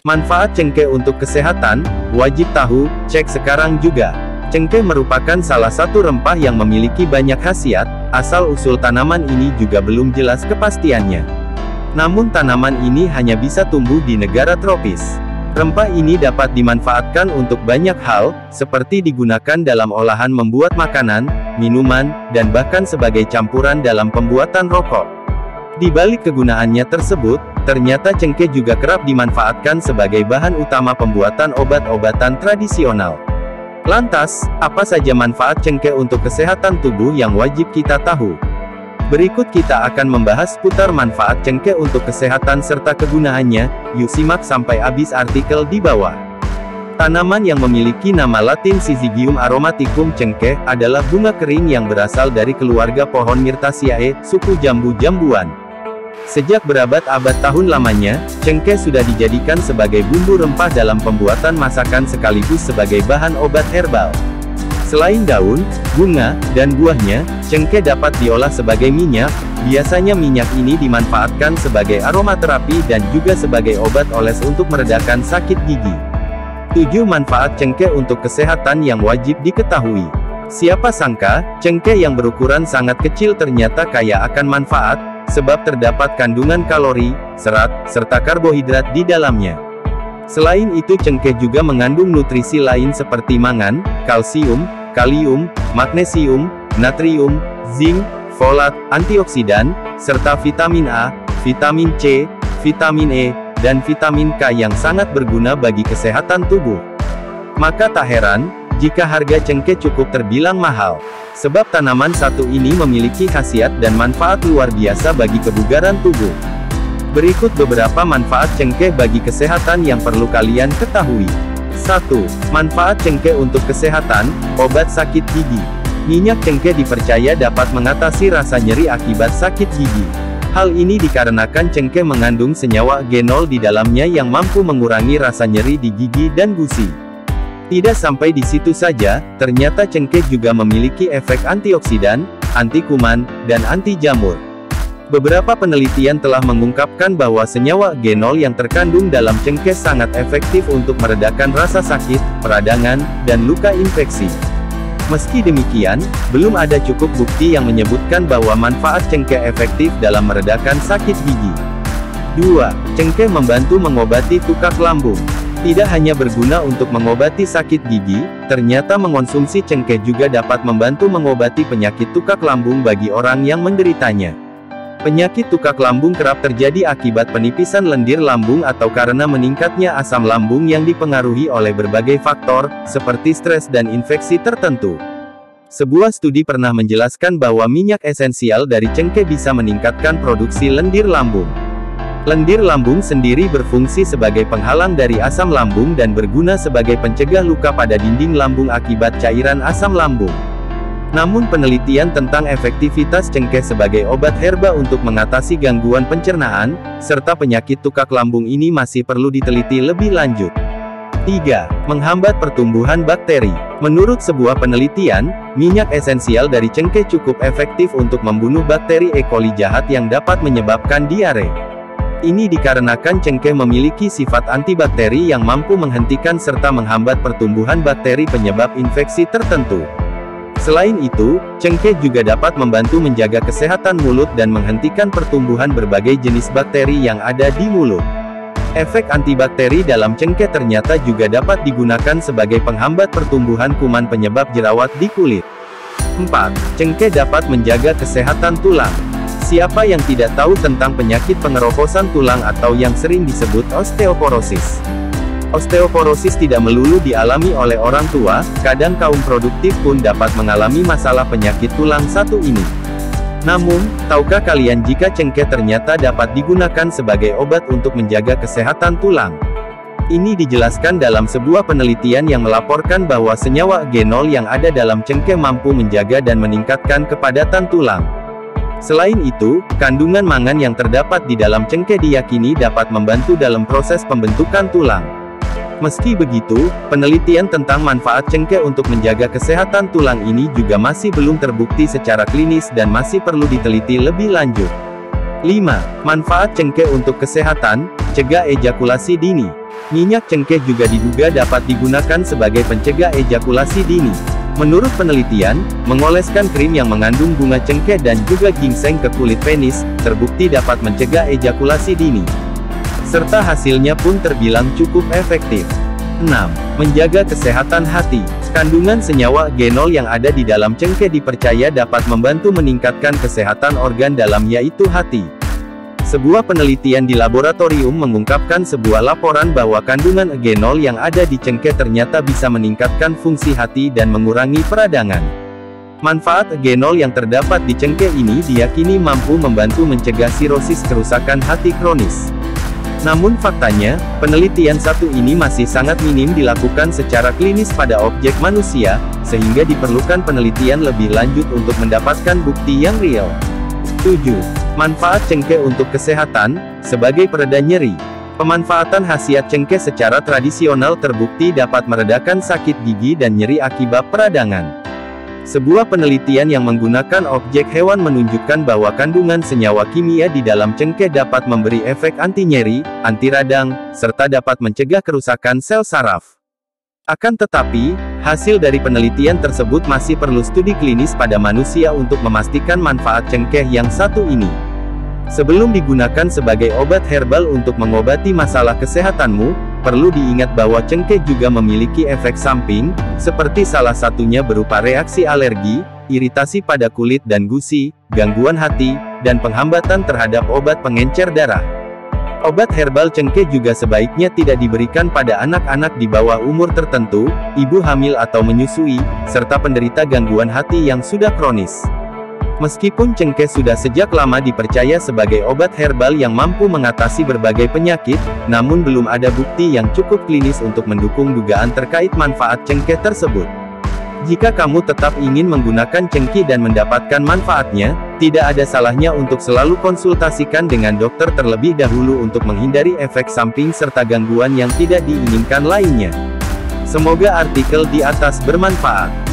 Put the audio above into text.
Manfaat cengkeh untuk kesehatan, wajib tahu, cek sekarang juga. Cengkeh merupakan salah satu rempah yang memiliki banyak khasiat, asal-usul tanaman ini juga belum jelas kepastiannya. Namun tanaman ini hanya bisa tumbuh di negara tropis. Rempah ini dapat dimanfaatkan untuk banyak hal, seperti digunakan dalam olahan membuat makanan, minuman, dan bahkan sebagai campuran dalam pembuatan rokok. Di balik kegunaannya tersebut, ternyata cengkeh juga kerap dimanfaatkan sebagai bahan utama pembuatan obat-obatan tradisional. Lantas, apa saja manfaat cengkeh untuk kesehatan tubuh yang wajib kita tahu? Berikut kita akan membahas seputar manfaat cengkeh untuk kesehatan serta kegunaannya. Yuk simak sampai habis artikel di bawah. Tanaman yang memiliki nama latin Syzygium aromaticum. Cengkeh adalah bunga kering yang berasal dari keluarga pohon Myrtaceae, suku jambu-jambuan. Sejak berabad-abad tahun lamanya, cengkeh sudah dijadikan sebagai bumbu rempah dalam pembuatan masakan sekaligus sebagai bahan obat herbal. Selain daun, bunga, dan buahnya, cengkeh dapat diolah sebagai minyak. Biasanya minyak ini dimanfaatkan sebagai aromaterapi dan juga sebagai obat oles untuk meredakan sakit gigi. 7 manfaat cengkeh untuk kesehatan yang wajib diketahui. Siapa sangka, cengkeh yang berukuran sangat kecil ternyata kaya akan manfaat, sebab terdapat kandungan kalori, serat, serta karbohidrat di dalamnya. Selain itu cengkeh juga mengandung nutrisi lain seperti mangan, kalsium, kalium, magnesium, natrium, zinc, folat, antioksidan, serta vitamin A, vitamin C, vitamin E, dan vitamin K yang sangat berguna bagi kesehatan tubuh. Maka tak heran, jika harga cengkeh cukup terbilang mahal. Sebab tanaman satu ini memiliki khasiat dan manfaat luar biasa bagi kebugaran tubuh. Berikut beberapa manfaat cengkeh bagi kesehatan yang perlu kalian ketahui. 1. Manfaat cengkeh untuk kesehatan, obat sakit gigi. Minyak cengkeh dipercaya dapat mengatasi rasa nyeri akibat sakit gigi. Hal ini dikarenakan cengkeh mengandung senyawa genol di dalamnya yang mampu mengurangi rasa nyeri di gigi dan gusi. Tidak sampai di situ saja, ternyata cengkeh juga memiliki efek antioksidan, anti kuman, dan anti jamur. Beberapa penelitian telah mengungkapkan bahwa senyawa genol yang terkandung dalam cengkeh sangat efektif untuk meredakan rasa sakit, peradangan, dan luka infeksi. Meski demikian, belum ada cukup bukti yang menyebutkan bahwa manfaat cengkeh efektif dalam meredakan sakit gigi. 2. Cengkeh membantu mengobati tukak lambung. Tidak hanya berguna untuk mengobati sakit gigi, ternyata mengonsumsi cengkeh juga dapat membantu mengobati penyakit tukak lambung bagi orang yang menderitanya. Penyakit tukak lambung kerap terjadi akibat penipisan lendir lambung atau karena meningkatnya asam lambung yang dipengaruhi oleh berbagai faktor, seperti stres dan infeksi tertentu. Sebuah studi pernah menjelaskan bahwa minyak esensial dari cengkeh bisa meningkatkan produksi lendir lambung. Lendir lambung sendiri berfungsi sebagai penghalang dari asam lambung dan berguna sebagai pencegah luka pada dinding lambung akibat cairan asam lambung. Namun penelitian tentang efektivitas cengkeh sebagai obat herba untuk mengatasi gangguan pencernaan, serta penyakit tukak lambung ini masih perlu diteliti lebih lanjut. 3. Menghambat pertumbuhan bakteri. Menurut sebuah penelitian, minyak esensial dari cengkeh cukup efektif untuk membunuh bakteri E. coli jahat yang dapat menyebabkan diare. Ini dikarenakan cengkeh memiliki sifat antibakteri yang mampu menghentikan serta menghambat pertumbuhan bakteri penyebab infeksi tertentu. Selain itu, cengkeh juga dapat membantu menjaga kesehatan mulut dan menghentikan pertumbuhan berbagai jenis bakteri yang ada di mulut. Efek antibakteri dalam cengkeh ternyata juga dapat digunakan sebagai penghambat pertumbuhan kuman penyebab jerawat di kulit. 4. Cengkeh dapat menjaga kesehatan tulang. Siapa yang tidak tahu tentang penyakit pengeroposan tulang atau yang sering disebut osteoporosis? Osteoporosis tidak melulu dialami oleh orang tua, kadang kaum produktif pun dapat mengalami masalah penyakit tulang satu ini. Namun, tahukah kalian jika cengkeh ternyata dapat digunakan sebagai obat untuk menjaga kesehatan tulang? Ini dijelaskan dalam sebuah penelitian yang melaporkan bahwa senyawa genol yang ada dalam cengkeh mampu menjaga dan meningkatkan kepadatan tulang. Selain itu, kandungan mangan yang terdapat di dalam cengkeh diyakini dapat membantu dalam proses pembentukan tulang. Meski begitu, penelitian tentang manfaat cengkeh untuk menjaga kesehatan tulang ini juga masih belum terbukti secara klinis dan masih perlu diteliti lebih lanjut. 5. Manfaat cengkeh untuk kesehatan, cegah ejakulasi dini. Minyak cengkeh juga diduga dapat digunakan sebagai pencegah ejakulasi dini. Menurut penelitian, mengoleskan krim yang mengandung bunga cengkeh dan juga ginseng ke kulit penis, terbukti dapat mencegah ejakulasi dini. Serta hasilnya pun terbilang cukup efektif. 6. Menjaga kesehatan hati. Kandungan senyawa genol yang ada di dalam cengkeh dipercaya dapat membantu meningkatkan kesehatan organ dalam yaitu hati. Sebuah penelitian di laboratorium mengungkapkan sebuah laporan bahwa kandungan genol yang ada di cengkeh ternyata bisa meningkatkan fungsi hati dan mengurangi peradangan. Manfaat genol yang terdapat di cengkeh ini diyakini mampu membantu mencegah sirosis kerusakan hati kronis. Namun faktanya, penelitian satu ini masih sangat minim dilakukan secara klinis pada objek manusia, sehingga diperlukan penelitian lebih lanjut untuk mendapatkan bukti yang real. 7. Manfaat cengkeh untuk kesehatan, sebagai pereda nyeri. Pemanfaatan khasiat cengkeh secara tradisional terbukti dapat meredakan sakit gigi dan nyeri akibat peradangan. Sebuah penelitian yang menggunakan objek hewan menunjukkan bahwa kandungan senyawa kimia di dalam cengkeh dapat memberi efek anti nyeri, anti radang, serta dapat mencegah kerusakan sel saraf. Akan tetapi, hasil dari penelitian tersebut masih perlu studi klinis pada manusia untuk memastikan manfaat cengkeh yang satu ini. Sebelum digunakan sebagai obat herbal untuk mengobati masalah kesehatanmu, perlu diingat bahwa cengkeh juga memiliki efek samping, seperti salah satunya berupa reaksi alergi, iritasi pada kulit dan gusi, gangguan hati, dan penghambatan terhadap obat pengencer darah. Obat herbal cengkeh juga sebaiknya tidak diberikan pada anak-anak di bawah umur tertentu, ibu hamil atau menyusui, serta penderita gangguan hati yang sudah kronis. Meskipun cengkeh sudah sejak lama dipercaya sebagai obat herbal yang mampu mengatasi berbagai penyakit, namun belum ada bukti yang cukup klinis untuk mendukung dugaan terkait manfaat cengkeh tersebut. Jika kamu tetap ingin menggunakan cengkeh dan mendapatkan manfaatnya, tidak ada salahnya untuk selalu konsultasikan dengan dokter terlebih dahulu untuk menghindari efek samping serta gangguan yang tidak diinginkan lainnya. Semoga artikel di atas bermanfaat.